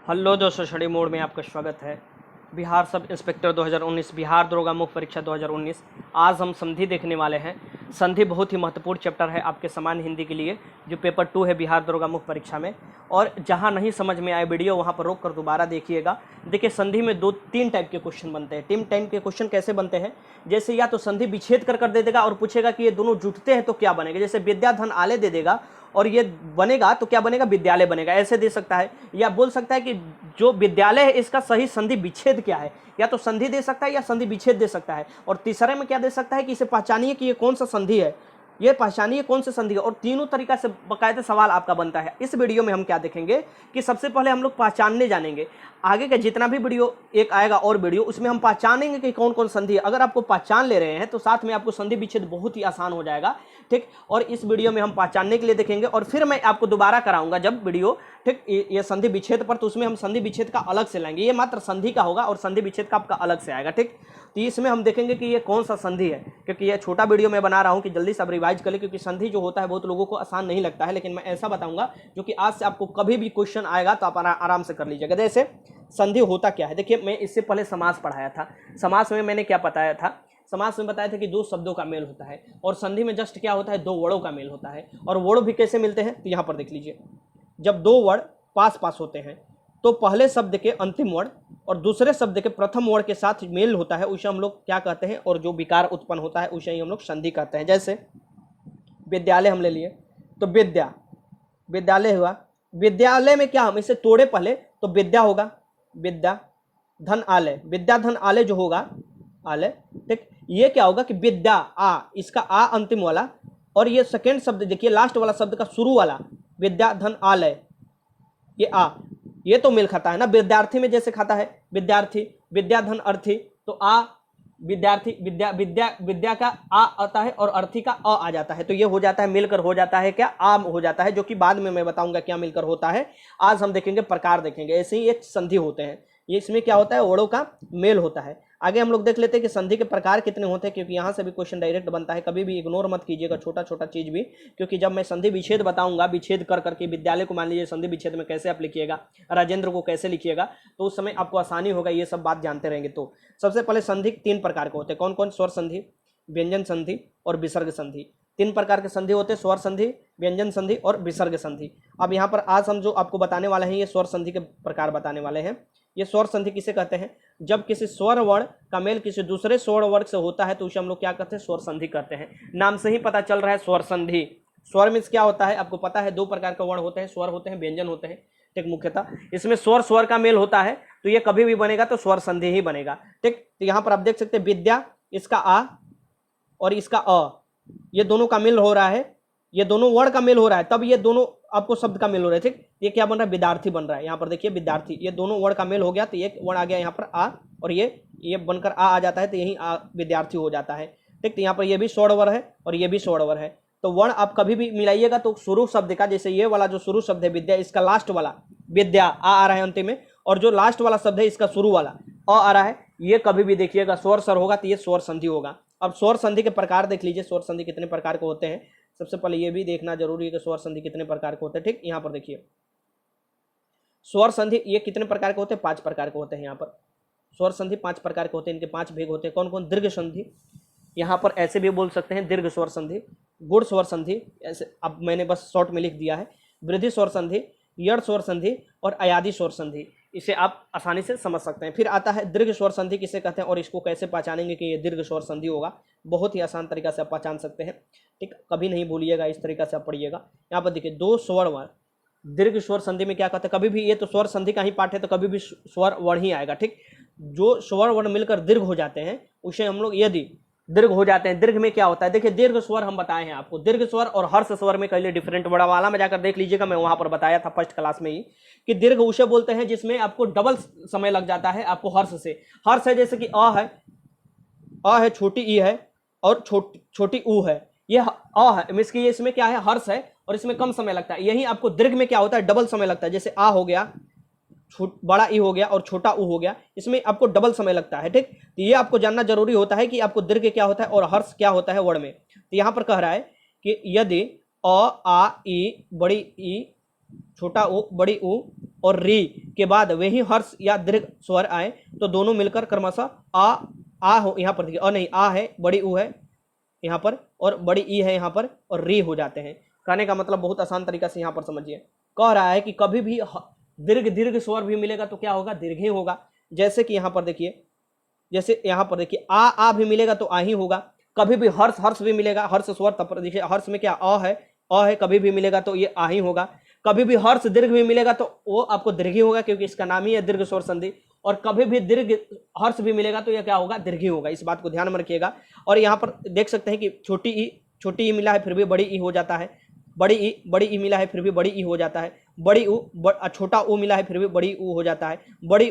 Hello दोस्तों, study mode में आपका स्वागत है। बिहार सब इंस्पेक्टर 2019, बिहार दरोगा मुख्य परीक्षा 2019। आज हम संधि देखने वाले हैं। संधि बहुत ही महत्वपूर्ण चैप्टर है आपके सामान्य हिंदी के लिए, जो पेपर 2 है बिहार दरोगा मुख्य परीक्षा में। और जहां नहीं समझ में आए वीडियो वहां पर रोक कर दोबारा देखिएगा। देखिए, संधि में तीन टाइप के क्वेश्चन बनते हैं। तीन टाइप के क्वेश्चन कैसे बनते हैं? जैसे या तो संधि विच्छेद कर दे देगा और पूछेगा कि ये दोनों जुटते हैं तो क्या बनेगा। जैसे विद्या धन आले दे देगा और ये बनेगा तो क्या बनेगा? विद्यालय बनेगा, ऐसे दे सकता है। या बोल सकता है कि जो विद्यालय है इसका सही संधि विच्छेद क्या है। या तो संधि दे सकता है या संधि विच्छेद दे सकता है। और तीसरे में क्या दे सकता है कि इसे पहचानिए कि ये कौन सा संधि है, ये पहचानिए कौन सा संधि है। और तीनों तरीका से बाकायदा सवाल आपका बनता है। इस वीडियो में हम क्या देखेंगे कि सबसे पहले हम लोग पहचानने जानेंगे। आगे का जितना भी वीडियो एक आएगा और वीडियो, उसमें हम पहचानेंगे कि कौन कौन संधि है। अगर आपको पहचान ले रहे हैं तो साथ में आपको संधि विच्छेद बहुत ही आसान हो जाएगा। ठीक, और इस वीडियो में हम पहचानने के लिए देखेंगे और फिर मैं आपको दोबारा कराऊंगा जब वीडियो, ठीक, ये संधि विच्छेद पर, तो उसमें हम संधि विच्छेद का अलग से लाएंगे। ये मात्र संधि का होगा और संधि विच्छेद का आपका अलग से आएगा। ठीक, तो इसमें हम देखेंगे कि ये कौन सा संधि है, क्योंकि ये छोटा वीडियो मैं बना रहा हूँ कि जल्दी से आप रिवाइज कर ले, क्योंकि संधि जो होता है बहुत लोगों को आसान नहीं लगता है। लेकिन मैं ऐसा बताऊंगा जो कि आज से आपको कभी भी क्वेश्चन आएगा तो आप आराम से कर लीजिएगा। जैसे संधि होता क्या है, देखिए मैं इससे पहले समास पढ़ाया था। समास में मैंने क्या बताया था? समास में बताया था कि दो शब्दों का मेल होता है। और संधि में जस्ट क्या होता है? दो वर्डों का मेल होता है। और वर्ड भी कैसे मिलते हैं तो यहाँ पर देख लीजिए। जब दो वर्ड पास पास होते हैं तो पहले शब्द के अंतिम वर्ण और दूसरे शब्द के प्रथम वर्ण के साथ मेल होता है, उसे हम लोग क्या कहते हैं? और जो विकार उत्पन्न होता है उसे ही हम लोग संधि कहते हैं। जैसे विद्यालय हम ले लिए तो विद्या, विद्यालय हुआ। विद्यालय में क्या हम इसे तोड़े पहले तो विद्या होगा, विद्या धन आलय, विद्या धन आलय जो होगा आलय। ठीक, ये क्या होगा कि विद्या आ, इसका आ अंतिम वाला, और ये सेकेंड शब्द देखिए लास्ट वाला शब्द का शुरू वाला विद्या धन आलय, ये आ, ये तो मेल खाता है ना। विद्यार्थी में जैसे खाता है विद्यार्थी, विद्या धन अर्थी, तो आ विद्यार्थी, विद्या विद्या विद्या का आ आता है और अर्थी का अ आ जाता है, तो ये हो जाता है मिलकर हो जाता है क्या? आम हो जाता है, जो कि बाद में मैं बताऊंगा क्या मिलकर होता है। आज हम देखेंगे प्रकार, देखेंगे ऐसे ही एक संधि होते हैं। ये इसमें क्या होता है? वर्डों का मेल होता है। आगे हम लोग देख लेते हैं कि संधि के प्रकार कितने होते हैं, क्योंकि यहाँ से भी क्वेश्चन डायरेक्ट बनता है। कभी भी इग्नोर मत कीजिएगा छोटा छोटा चीज भी, क्योंकि जब मैं संधि विच्छेद बताऊंगा, विच्छेद कर करके विद्यालय को मान लीजिए संधि विच्छेद में कैसे आप लिखिएगा, राजेंद्र को कैसे लिखिएगा, तो उस समय आपको आसानी होगा। ये सब बात जानते रहेंगे। तो सबसे पहले संधि तीन प्रकार के होते हैं। कौन कौन? स्वर संधि, व्यंजन संधि और विसर्ग संधि। तीन प्रकार के संधि होते हैं: स्वर संधि, व्यंजन संधि और विसर्ग संधि। अब यहाँ पर आज हम जो आपको बताने वाले हैं ये स्वर संधि के प्रकार बताने वाले हैं। ये स्वर संधि किसे कहते हैं? जब किसी स्वर वर्ण का मेल किसी दूसरे स्वर वर्ग से होता है तो उसे हम लोग क्या कहते हैं? स्वर संधि कहते हैं। नाम से ही पता चल रहा है स्वर संधि। स्वर मीन्स क्या होता है आपको पता है? दो प्रकार के वर्ण होते हैं, स्वर होते हैं, व्यंजन होते हैं। ठीक, मुख्यतः इसमें स्वर स्वर का मेल होता है तो ये कभी भी बनेगा तो स्वर संधि ही बनेगा। ठीक, तो यहाँ पर आप देख सकते हैं विद्या, इसका आ और इसका अ, ये दोनों का मेल हो रहा है, ये दोनों वर्ण का मेल हो रहा है, तब ये दोनों आपको शब्द का मेल हो रहा है। ठीक, ये क्या बन रहा है? विद्यार्थी बन रहा है। यहाँ पर देखिए विद्यार्थी, ये दोनों वर्ण का मेल हो गया तो एक वर्ण आ गया यहाँ पर आ, और ये बनकर आ जाता है तो यही आ विद्यार्थी हो जाता है। ठीक, तो यहाँ पर ये भी स्वर्ण वर्ण है और ये भी स्वर्ण वर्ण है। तो वर्ण आप कभी भी मिलाइएगा तो शुरू शब्द का, जैसे ये वाला जो शुरू शब्द है विद्या, इसका लास्ट वाला विद्या आ रहा है अंतिम में, और जो लास्ट वाला शब्द है इसका शुरू वाला अ आ रहा है, ये कभी भी देखिएगा स्वर सर होगा तो ये स्वर संधि होगा। अब स्वर संधि के प्रकार देख लीजिए, स्वर संधि कितने प्रकार के होते हैं। सबसे पहले ये भी देखना जरूरी है कि स्वर संधि कितने प्रकार के होते हैं। ठीक, यहाँ पर देखिए स्वर संधि ये कितने प्रकार के होते हैं? 5 प्रकार के होते हैं। यहाँ पर स्वर संधि 5 प्रकार के होते हैं, इनके 5 भेद होते हैं। कौन कौन? दीर्घ संधि, यहाँ पर ऐसे भी बोल सकते हैं दीर्घ स्वर संधि, गुण स्वर संधि, ऐसे अब मैंने बस शॉर्ट में लिख दिया है, वृद्धि स्वर संधि, यड़ स्वर संधि और अयादि स्वर संधि। इसे आप आसानी से समझ सकते हैं। फिर आता है दीर्घ स्वर संधि किसे कहते हैं और इसको कैसे पहचानेंगे कि ये दीर्घ स्वर संधि होगा। बहुत ही आसान तरीका से आप पहचान सकते हैं। ठीक, कभी नहीं भूलिएगा, इस तरीका से आप पढ़िएगा। यहाँ पर देखिए दो स्वर वर्ण दीर्घ स्वर संधि में क्या कहते हैं? कभी भी ये तो स्वर संधि का ही पाठ है तो कभी भी स्वर वर्ण ही आएगा। ठीक, जो स्वर वर्ण मिलकर दीर्घ हो जाते हैं उसे हम लोग यदि दीर्घ हो जाते हैं। दीर्घ में क्या होता है? देखिए दीर्घ स्वर हम बताए हैं आपको, दीर्घ स्वर और हर्ष स्वर में कहीं डिफरेंट, बड़ा वाला में जाकर देख लीजिएगा, मैं वहां पर बताया था फर्स्ट क्लास में ही कि दीर्घ उसे बोलते हैं जिसमें आपको डबल समय लग जाता है आपको हर्ष से। हर्ष है जैसे कि अ है, छोटी ई है और छोटी ऊ है, ये अ है, मींस कि इसमें क्या है? हर्ष है और इसमें कम समय लगता है। यही आपको दीर्घ में क्या होता है? डबल समय लगता है। जैसे आ हो गया, बड़ा ई हो गया और छोटा ऊ हो गया, इसमें आपको डबल समय लगता है। ठीक, तो ये आपको जानना जरूरी होता है कि आपको दीर्घ क्या होता है और हर्ष क्या होता है वर्ण में। तो यहाँ पर कह रहा है कि यदि अ आ ई बड़ी ई छोटा ऊ बड़ी ऊ और री के बाद वही हर्ष या दीर्घ स्वर आए तो दोनों मिलकर क्रमशः आ हो, यहाँ पर देखिए अ नहीं, आ है, बड़ी ऊ है यहाँ पर और बड़ी ई है यहाँ पर और री हो जाते हैं। कहने का मतलब बहुत आसान तरीका से यहाँ पर समझिए, कह रहा है कि कभी भी दीर्घ दीर्घ स्वर भी मिलेगा तो क्या होगा, दीर्घ ही होगा। जैसे कि यहाँ पर देखिए, जैसे यहाँ पर देखिए आ भी मिलेगा तो आ ही होगा। कभी भी हर्ष हर्ष भी मिलेगा, हर्ष स्वर तब पर देखिए हर्ष में क्या अ है, कभी भी मिलेगा तो ये आ ही होगा। कभी भी हर्ष दीर्घ भी मिलेगा तो वो आपको दीर्घ ही होगा क्योंकि इसका नाम ही है दीर्घ स्वर संधि। और कभी भी दीर्घ हर्ष भी मिलेगा तो यह क्या होगा, दीर्घ ही होगा। इस बात को ध्यान में रखिएगा। और यहाँ पर देख सकते हैं कि छोटी ई मिला है फिर भी बड़ी ई हो जाता है, बड़ी ई मिला है फिर भी बड़ी ई हो जाता है, बड़ी ऊ छोटा ऊ मिला है फिर भी बड़ी ऊ हो जाता है, बड़ी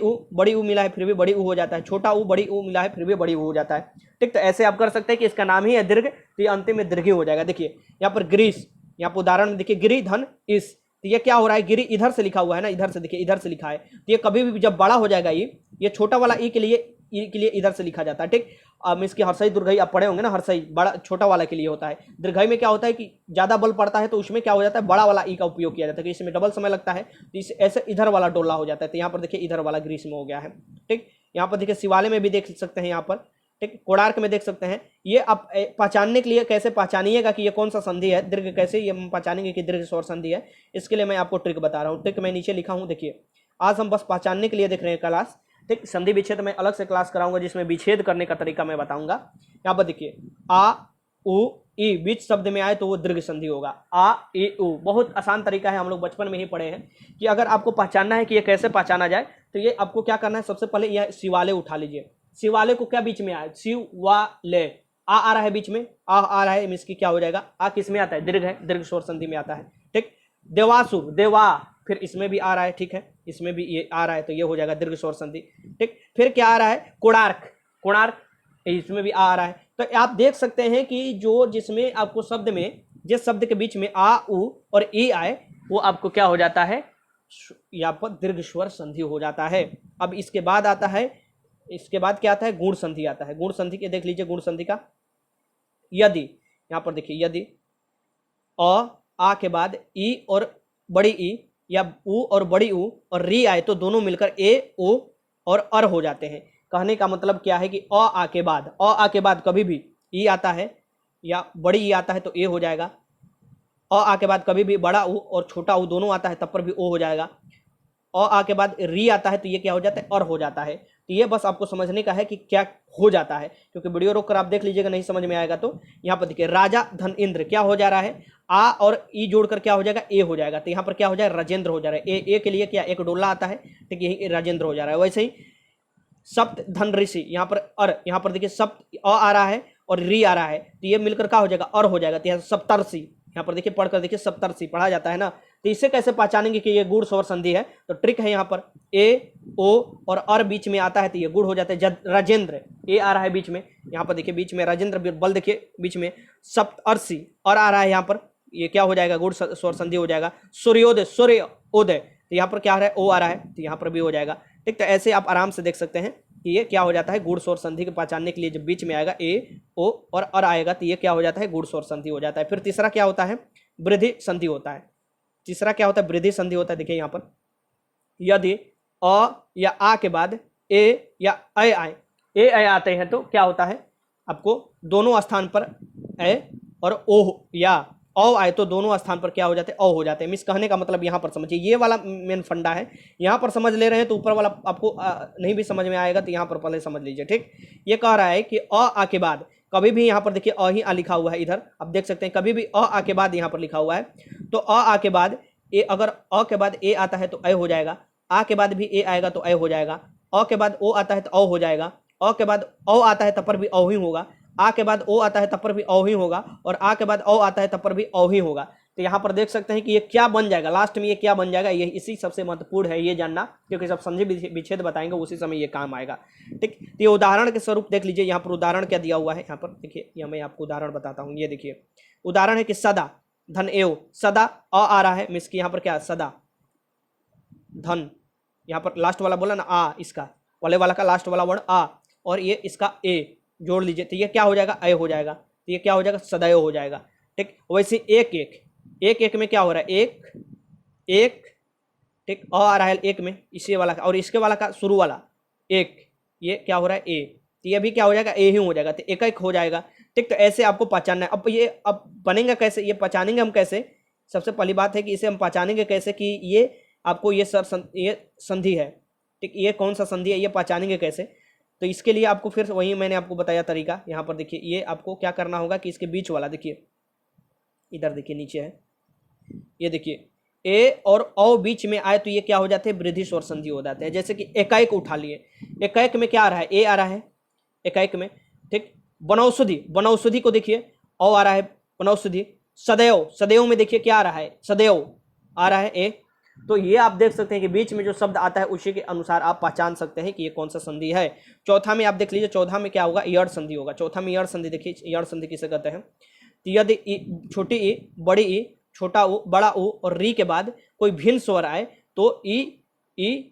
ऊ मिला है फिर भी बड़ी ऊ हो जाता है, छोटा ऊ बड़ी ऊ मिला है फिर भी बड़ी ऊ हो जाता है। ठीक, तो ऐसे आप कर सकते हैं कि इसका नाम ही है दीर्घ तो ये अंतिम में दीर्घ हो जाएगा। देखिए यहाँ पर ग्रीस, यहाँ पर उदाहरण में देखिए गिरी धन इस, तो ये क्या हो रहा है, गिरी इधर से लिखा हुआ है ना, इधर से देखिए इधर से लिखा है, तो ये कभी भी जब बड़ा हो जाएगा ये छोटा वाला ई के लिए इधर से लिखा जाता है। ठीक, अब इसके हर्षई दुर्घई आप पढ़े होंगे ना, हर्षई बड़ा छोटा वाला के लिए होता है, दीर्घई में क्या होता है कि ज्यादा बल पड़ता है तो उसमें क्या हो जाता है, बड़ा वाला ई का उपयोग किया जाता है, इसमें डबल समय लगता है तो इस ऐसे इधर वाला डोला हो जाता है। तो यहाँ पर देखिए इधर वाला ग्रीस में हो गया है। ठीक, यहाँ पर देखिए शिवालय में भी देख सकते हैं, यहाँ पर ठीक कोणार्क में देख सकते हैं। ये आप पहचानने के लिए कैसे पहचानिएगा कि ये कौन सा संधि है, दीर्घ कैसे ये पहचानेंगे कि दीर्घ स्वर संधि है, इसके लिए मैं आपको ट्रिक बता रहा हूँ। ट्रिक मैं नीचे लिखा हूँ, देखिए आज हम बस पहचानने के लिए देख रहे हैं क्लास। ठीक, संधि विच्छेद में अलग से क्लास कराऊंगा जिसमें विच्छेद करने का तरीका मैं बताऊंगा। यहाँ पर देखिए आ उ ई बीच शब्द में आए तो वो दीर्घ संधि होगा। आ ई उ बहुत आसान तरीका है, हम लोग बचपन में ही पढ़े हैं कि अगर आपको पहचानना है कि ये कैसे पहचाना जाए तो ये आपको क्या करना है, सबसे पहले यह शिवालय उठा लीजिए। शिवालय को क्या बीच में आया, शिवालय, आ रहा है बीच में, आ रहा है, इसकी क्या हो जाएगा, आ किस में आता है, दीर्घ है, दीर्घ स्वर संधि में आता है। ठीक, देवासुर, देवा फिर इसमें भी आ रहा है, ठीक है, इसमें भी ये आ रहा है तो ये हो जाएगा दीर्घ स्वर संधि। ठीक, फिर क्या आ रहा है, कोणार्क, कोणार्क इसमें भी आ रहा है। तो आप देख सकते हैं कि जो जिसमें आपको शब्द में जिस शब्द के बीच में आ उ और ई आए वो आपको क्या हो जाता है, यहाँ पर दीर्घ स्वर संधि हो जाता है। अब इसके बाद आता है, इसके बाद क्या आता है, गुण संधि आता है। गुण संधि के देख लीजिए, गुण संधि का यदि, यहाँ पर देखिए यदि आ के बाद ई और बड़ी ई या ऊ और बड़ी ऊ और री आए तो दोनों मिलकर ए ओ और अर हो जाते हैं। कहने का मतलब क्या है कि आ के बाद कभी भी ई आता है या बड़ी ई आता है तो ए हो जाएगा। आ के बाद कभी भी बड़ा ऊ और छोटा ऊ दोनों आता है तब पर भी ओ हो जाएगा। आ के बाद री आता है तो ये क्या हो जाता है, अर हो जाता है। तो ये बस आपको समझने का है कि क्या हो जाता है, क्योंकि वीडियो रोक कर आप देख लीजिएगा, नहीं समझ में आएगा तो। यहाँ पर देखिए राजा धन इंद्र क्या हो जा रहा है, आ और ई जोड़कर क्या हो जाएगा, ए हो जाएगा। तो यहाँ पर क्या हो जाएगा, राजेंद्र हो जा रहा है। ए के लिए क्या एक डोला आता है, ठीक, यही राजेंद्र हो जा रहा है। वैसे ही सप्त धन ऋषि, यहाँ पर अर, यहाँ पर देखिए सप्त आ रहा है और री आ रहा है तो ये मिलकर क्या हो जाएगा, अर हो जाएगा। तो सप्तर्षि, यहाँ पर देखिए पढ़कर देखिए सप्तर्षि पढ़ा जाता है ना। तो इसे कैसे पहचानेंगे कि ये गुण स्वर संधि है, तो ट्रिक है यहाँ पर ए ओ और अर बीच में आता है तो ये गुण हो जाता है। राजेंद्र, ए आ रहा है बीच में, यहाँ पर देखिए बीच में राजेंद्र बल देखिए बीच में, सप्तर्षि और आ रहा है यहाँ पर, ये क्या हो जाएगा, गुण स्वर संधि हो जाएगा। सूर्योदय, सूर्योदय, तो यहाँ पर क्या आ रहा है, ओ आ रहा है तो यहाँ पर भी हो जाएगा। ठीक, तो ऐसे आप आराम से देख सकते हैं कि ये क्या हो जाता है, गुण स्वर संधि को पहचानने के लिए जब बीच में आएगा ए ओ और अर आएगा तो ये क्या हो जाता है, गुण स्वर संधि हो जाता है। फिर तीसरा क्या होता है, वृद्धि संधि होता है। तीसरा क्या होता है, वृद्धि संधि होता है। देखिए यहाँ पर यदि अ या आ के बाद ए या ऐ आए, ए ऐ आते हैं तो क्या होता है, आपको दोनों स्थान पर ए और ओ या औ आए तो दोनों स्थान पर क्या हो जाते हैं, औ हो जाते हैं। मिस कहने का मतलब यहाँ पर समझिए, ये वाला मेन फंडा है। यहाँ पर समझ ले रहे हैं तो ऊपर वाला आपको नहीं भी समझ में आएगा तो यहाँ पर पहले समझ लीजिए। ठीक, ये कह रहा है कि आ के बाद कभी भी यहाँ पर देखिए अ ही आ लिखा हुआ है, इधर आप देख सकते हैं कभी भी आ के बाद यहाँ पर लिखा हुआ है तो आ के बाद ए, अगर अ के बाद ए आता है तो ऐ हो जाएगा, आ के बाद भी ए आएगा तो ऐ हो जाएगा, अ के बाद ओ आता है तो औ हो जाएगा, अ के बाद औ आता है तब पर भी औ ही होगा, आ के बाद ओ आता है तब पर भी औ ही होगा और आ के बाद औ आता है तब पर भी औ ही होगा। तो यहाँ पर देख सकते हैं कि ये क्या बन जाएगा, लास्ट में ये क्या बन जाएगा, ये इसी सबसे महत्वपूर्ण है ये जानना, क्योंकि जब संधि विच्छेद बताएंगे उसी समय ये काम आएगा। ठीक, तो ये उदाहरण के स्वरूप देख लीजिए, यहाँ पर उदाहरण क्या दिया हुआ है, यहाँ पर देखिए, यह मैं आपको उदाहरण बताता हूँ। ये देखिए उदाहरण है कि सदा धन एव, सदा आ रहा है, मिस की यहाँ पर क्या, सदा धन, यहाँ पर लास्ट वाला बोला ना आ, इसका वाले वाला का लास्ट वाला वर्ण आ और ये इसका ए जोड़ लीजिए तो ये क्या हो जाएगा, ऐ हो जाएगा। तो ये क्या हो जाएगा, सदैव हो जाएगा। ठीक, वैसे एक एक में क्या हो रहा है, एक एक, ठीक, अ आ रहा है एक में, इसी वाला का, और इसके वाला का शुरू वाला एक, ये क्या हो रहा है ए, तो ये भी क्या हो जाएगा, ए ही हो जाएगा, तो एक एक हो जाएगा। ठीक, तो ऐसे आपको पहचानना है। अब ये अब बनेगा कैसे, ये पहचानेंगे हम कैसे? सबसे पहली बात है कि इसे हम पहचानेंगे कैसे कि ये आपको ये ये संधि है। ठीक, ये कौन सा संधि है, ये पहचानेंगे कैसे? तो इसके लिए आपको फिर वही मैंने आपको बताया तरीका। यहाँ पर देखिए, ये आपको क्या करना होगा कि इसके बीच वाला देखिए, इधर देखिए नीचे है, ये देखिए ए और औ बीच में आए तो ये क्या हो जाते हैं, वृद्धि स्वर संधि हो जाते हैं। जैसे कि एकाएक उठा लिए, एकाएक में क्या आ रहा है, ए आ रहा है एकाएक में। ठीक, वनौषधि, वनौषधि को देखिए औ आ रहा है वनौषधि। सदैव, सदैव में देखिए क्या आ रहा है, सदैव आ रहा है ए। तो ये आप देख सकते हैं कि बीच में जो शब्द आता है उसी के अनुसार आप पहचान सकते हैं कि ये कौन सा संधि है। चौथा में आप देख लीजिए, चौथा में क्या होगा, ईयड़ संधि होगा। चौथा में ईयड़ संधि, देखिए ईयड़ संधि किसे कहते हैं। तो यदि छोटी ई, बड़ी ई, छोटा ऊ, बड़ा ऊ और री के बाद कोई भिन्न स्वर आए तो ई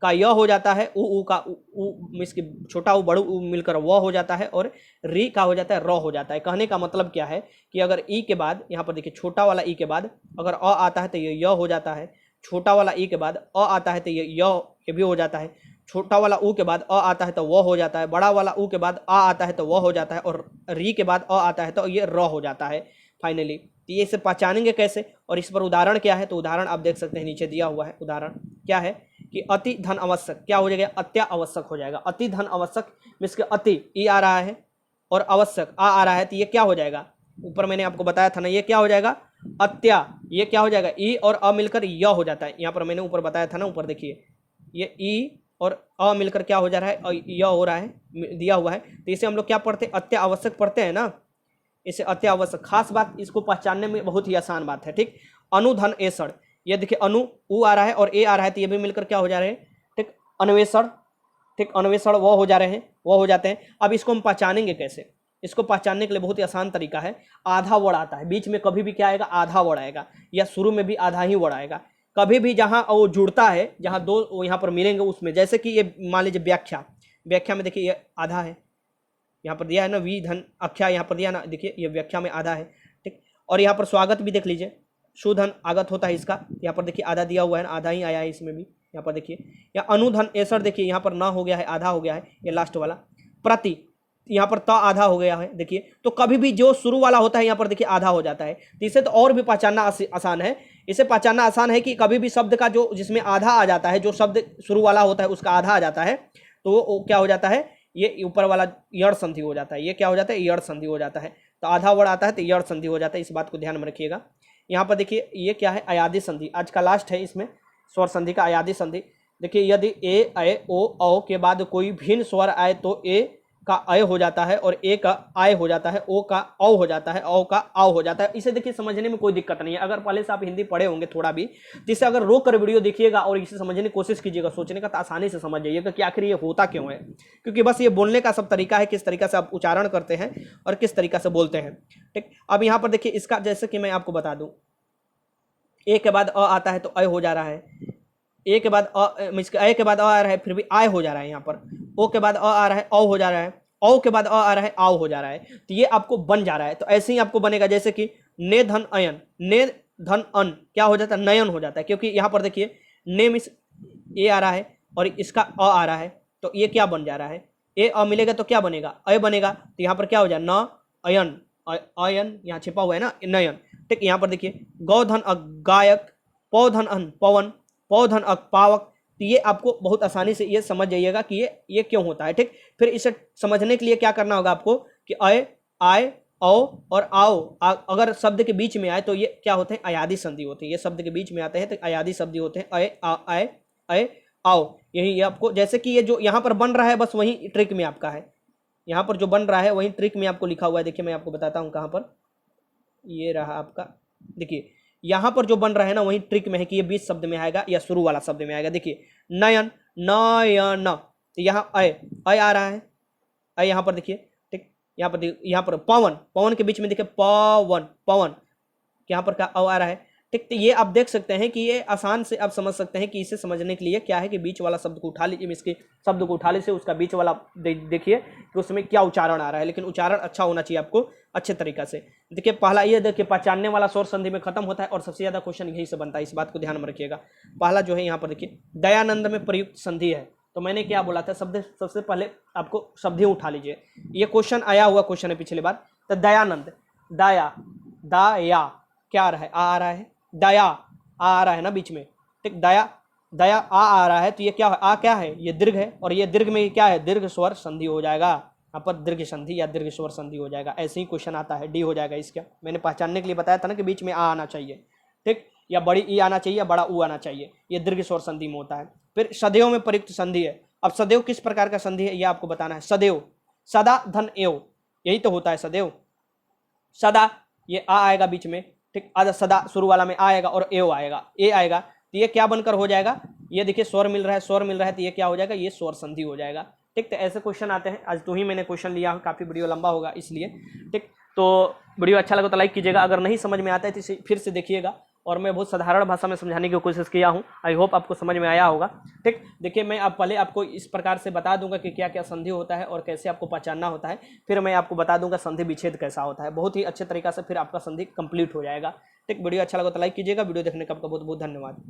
का य हो जाता है, ऊ का ऊ मिस के छोटा ऊ बड़ू ऊ मिलकर व हो जाता है, और री का हो जाता है र हो जाता है। कहने का मतलब क्या है कि अगर ई के बाद, यहाँ पर देखिए छोटा वाला ई के बाद अगर अ आता है तो ये य हो जाता है, छोटा वाला ई के बाद अ आता है तो ये भी हो जाता है, छोटा वाला ऊ के बाद अ आता है तो व हो जाता है, बड़ा वाला ऊ के बाद आ आता है तो व हो जाता है, और री के बाद अ आता है तो ये र हो जाता है फाइनली। तो ये इसे पहचानेंगे कैसे, और इस पर उदाहरण क्या है, तो उदाहरण आप देख सकते हैं नीचे दिया हुआ है। उदाहरण क्या है कि अति धन आवश्यक क्या हो जाएगा, अत्यावश्यक हो जाएगा। अति धन आवश्यक मीन्स के अति ई आ रहा है और आवश्यक आ रहा है, तो ये क्या हो जाएगा, ऊपर मैंने आपको बताया था ना, ये क्या हो जाएगा, अत्या, ये क्या हो जाएगा, ई और अ मिलकर य हो जाता है। यहाँ पर मैंने ऊपर बताया था ना, ऊपर देखिए ये ई और अ मिलकर क्या हो जा रहा है, य हो रहा है, दिया हुआ है। तो इसे हम लोग क्या पढ़ते हैं, अत्यावश्यक पढ़ते हैं ना, इसे अत्यावश्यक। खास बात, इसको पहचानने में बहुत ही आसान बात है। ठीक, अनुधन एषण, ये देखिए अनु ऊ आ रहा है और ए आ रहा है, तो ये भी मिलकर क्या हो जा रहे हैं, ठीक, अन्वेषण। ठीक, अन्वेषण वो हो जा रहे हैं, वो हो जाते हैं। अब इसको हम पहचानेंगे कैसे, इसको पहचानने के लिए बहुत ही आसान तरीका है। आधा वर्ड आता है बीच में, कभी भी क्या आएगा, आधा वर्ड आएगा, या शुरू में भी आधा ही वर्ड आएगा। कभी भी जहाँ वो जुड़ता है, जहाँ दो यहाँ पर मिलेंगे उसमें, जैसे कि ये मान लीजिए व्याख्या, व्याख्या में देखिए ये आधा है, यहाँ पर दिया है ना, वी धन अख्या, यहाँ पर दिया ना, देखिए ये व्याख्या में आधा है। ठीक, और यहाँ पर स्वागत भी देख लीजिए, सुधन आगत होता है इसका, यहाँ पर देखिए आधा दिया हुआ है ना, आधा ही आया है इसमें भी। यहाँ पर देखिए या अनुधन एसर, देखिए यहाँ पर ना हो गया है, आधा हो गया है, ये लास्ट वाला। प्रति, यहाँ पर त आधा हो गया है देखिए। तो कभी भी जो शुरू वाला होता है यहाँ पर देखिए आधा हो जाता है। तो इसे तो और भी पहचानना आसान है। इसे पहचानना आसान है कि कभी भी शब्द का जो जिसमें आधा आ जाता है, जो शब्द शुरू वाला होता है उसका आधा आ जाता है, तो वो क्या हो जाता है, ये ऊपर वाला यड़ संधि हो जाता है। ये क्या हो जाता है, यड़ संधि हो जाता है। तो आधा वर्ड आता है तो यड़ संधि हो जाता है, इस बात को ध्यान में रखिएगा। यहाँ पर देखिए ये क्या है, अयादि संधि, आज का लास्ट है इसमें स्वर संधि का, अयादि संधि। देखिए यदि ए ए ओ औ के बाद कोई भिन्न स्वर आए तो ए का अय हो जाता है, और ए का आय हो जाता है, ओ का औ हो जाता है, औ का आव हो जाता है। इसे देखिए समझने में कोई दिक्कत नहीं है, अगर पहले से आप हिंदी पढ़े होंगे थोड़ा भी, तो इसे अगर रोक कर वीडियो देखिएगा और इसे समझने की कोशिश कीजिएगा, सोचने का, तो आसानी से समझ जाइएगा कि आखिर ये होता क्यों है। क्योंकि बस ये बोलने का सब तरीका है, किस तरीका से आप उच्चारण करते हैं और किस तरीका से बोलते हैं। ठीक, अब यहाँ पर देखिए इसका, जैसे कि मैं आपको बता दूं, ए के बाद अ आता है तो अय हो जा रहा है, ए के बाद ए के बाद अ आ रहा है, फिर भी आय हो जा रहा है। यहाँ पर ओ के बाद अ आ रहा है, औ हो जा रहा है, औ के बाद अ आ रहा है, आव हो जा रहा है। तो ये आपको बन जा रहा है। तो ऐसे ही आपको बनेगा, जैसे कि ने धन अयन, ने धन अन क्या हो जाता है, नयन हो जाता है। क्योंकि यहाँ पर देखिए ने मिस ए आ रहा है और इसका अ आ रहा है, तो ये क्या बन जा रहा है, ए अ मिलेगा तो क्या बनेगा, अय बनेगा। तो यहाँ पर क्या हो जाए, न अयन, अयन यहाँ छिपा हुआ है ना, नयन। ठीक, यहाँ पर देखिए गौधन गायक, पौधन अन पवन, पौधन अक पावक। तो ये आपको बहुत आसानी से ये समझ जाइएगा कि ये क्यों होता है। ठीक, फिर इसे समझने के लिए क्या करना होगा आपको कि अय, आय, औ और आओ अगर शब्द के बीच में आए तो ये क्या होते हैं, अयादि संधि होते हैं। ये शब्द के बीच में आते हैं तो अयादि शब्द होते हैं, अय, आय, अय, आओ। यही ये आपको, जैसे कि ये जो यहाँ पर बन रहा है, बस वही ट्रिक में आपका है। यहाँ पर जो बन रहा है वही ट्रिक में आपको लिखा हुआ है। देखिए मैं आपको बताता हूँ कहाँ पर, ये रहा आपका, देखिए यहाँ पर जो बन रहा है ना, वही ट्रिक में है कि ये बीच शब्द में आएगा या शुरू वाला शब्द में आएगा। देखिए नयन, नयन, तो यहाँ अय, अय आ रहा है, अय यहाँ पर देखिए। ठीक, यहाँ पर पवन, पवन के बीच में देखिए पवन, पवन यहाँ पर क्या अ आ रहा है। ठीक। तो ये आप देख सकते हैं कि ये आसान से आप समझ सकते हैं कि इसे समझने के लिए क्या है कि बीच वाला शब्द को उठा लीजिए, इसके शब्द को उठा लीजिए, उसका बीच वाला देखिए कि उसमें क्या उच्चारण आ रहा है, लेकिन उच्चारण अच्छा होना चाहिए आपको अच्छे तरीका से। देखिए पहला ये देखिए पहचानने वाला स्वर संधि में खत्म होता है और सबसे ज्यादा क्वेश्चन यही से बनता है, इस बात को ध्यान में रखिएगा। पहला जो है यहाँ पर देखिए दयानंद में प्रयुक्त संधि है, तो मैंने क्या बोला था, शब्द सबसे पहले आपको शब्द ही उठा लीजिए। ये क्वेश्चन आया हुआ क्वेश्चन है पिछली बार। तो दयानंद, दाया, दाया क्या आ रहा है, आ रहा है, दया आ रहा है ना बीच में, ठीक। दया, दया आ रहा है, तो ये क्या है, आ क्या है, ये दीर्घ है, और ये दीर्घ में क्या है, दीर्घ स्वर संधि हो जाएगा, यहाँ पर दीर्घ संधि या दीर्घ स्वर संधि हो जाएगा। ऐसे ही क्वेश्चन आता है, डी हो जाएगा इसका। मैंने पहचानने के लिए बताया था ना कि बीच में आ आना चाहिए, ठीक, या बड़ी ई आना चाहिए या बड़ा ऊ आना चाहिए, ये दीर्घ स्वर संधि में होता है। फिर सदैव में प्रयुक्त संधि है। अब सदैव किस प्रकार का संधि है ये आपको बताना है। सदैव, सदा धन एव, यही तो होता है सदैव। सदा ये आ आएगा बीच में, ठीक, आधा सदा शुरू वाला में आएगा और एव आएगा, ए आएगा, तो ये क्या बनकर हो जाएगा, ये देखिए स्वर मिल रहा है, स्वर मिल रहा है, तो ये क्या हो जाएगा, ये स्वर संधि हो जाएगा, ठीक। तो ऐसे क्वेश्चन आते हैं। आज तो ही मैंने क्वेश्चन लिया, काफी वीडियो लंबा होगा इसलिए, ठीक। तो वीडियो अच्छा लगा तो लाइक कीजिएगा, अगर नहीं समझ में आता है तो फिर से देखिएगा, और मैं बहुत साधारण भाषा में समझाने की कोशिश किया हूँ। आई होप आपको समझ में आया होगा, ठीक। देखिए मैं अब पहले आपको इस प्रकार से बता दूंगा कि क्या क्या संधि होता है और कैसे आपको पहचानना होता है, फिर मैं आपको बता दूंगा संधि विच्छेद कैसा होता है। बहुत ही अच्छे तरीका से फिर आपका संधि कंप्लीट हो जाएगा, ठीक। वीडियो अच्छा लगा तो लाइक कीजिएगा। वीडियो देखने का आपका बहुत बहुत धन्यवाद।